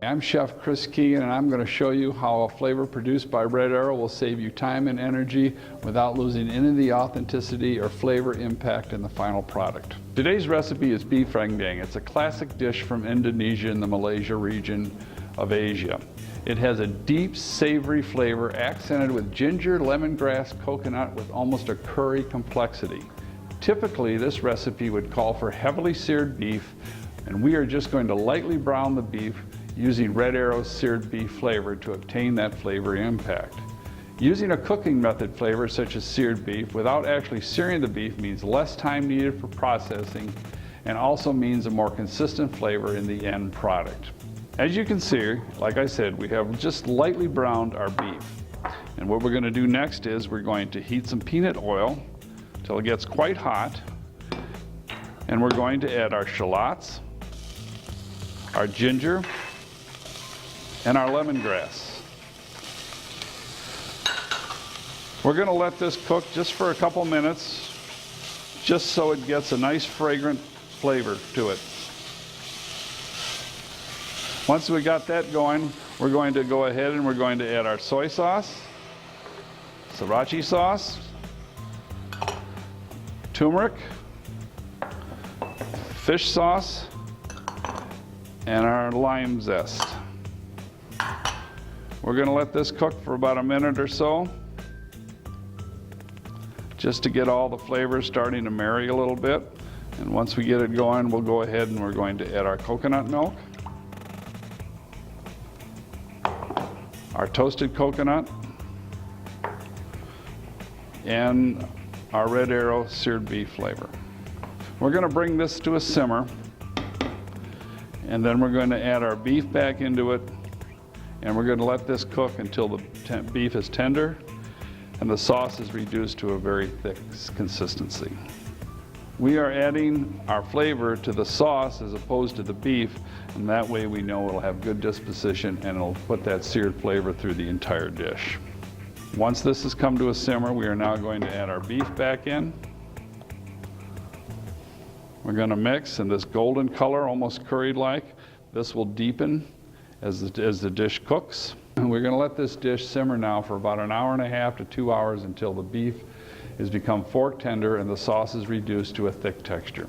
I'm Chef Chris Keegan, and I'm going to show you how a flavor produced by Red Arrow will save you time and energy without losing any of the authenticity or flavor impact in the final product. Today's recipe is beef rendang. It's a classic dish from Indonesia in the Malaysia region of Asia. It has a deep, savory flavor accented with ginger, lemongrass, coconut with almost a curry complexity. Typically, this recipe would call for heavily seared beef, and we are just going to lightly brown the beef using Red Arrow's seared beef flavor to obtain that flavor impact. Using a cooking method flavor such as seared beef without actually searing the beef means less time needed for processing and also means a more consistent flavor in the end product. As you can see, like I said, we have just lightly browned our beef. And what we're going to do next is we're going to heat some peanut oil till it gets quite hot, and we're going to add our shallots, our ginger, and our lemongrass. We're going to let this cook just for a couple minutes, just so it gets a nice fragrant flavor to it. Once we got that going, we're going to go ahead and we're going to add our soy sauce, sriracha sauce, turmeric, fish sauce, and our lime zest. We're going to let this cook for about a minute or so, just to get all the flavors starting to marry a little bit. And once we get it going, we'll go ahead and we're going to add our coconut milk, our toasted coconut, and our Red Arrow seared beef flavor. We're going to bring this to a simmer, and then we're going to add our beef back into it, and we're going to let this cook until the beef is tender and the sauce is reduced to a very thick consistency. We are adding our flavor to the sauce as opposed to the beef, and that way we know it'll have good disposition and it'll put that seared flavor through the entire dish. Once this has come to a simmer, we are now going to add our beef back in. We're going to mix, and this golden color, almost curried-like, this will deepen as the dish cooks. And we're going to let this dish simmer now for about an hour and a half to 2 hours until the beef has become fork tender and the sauce is reduced to a thick texture.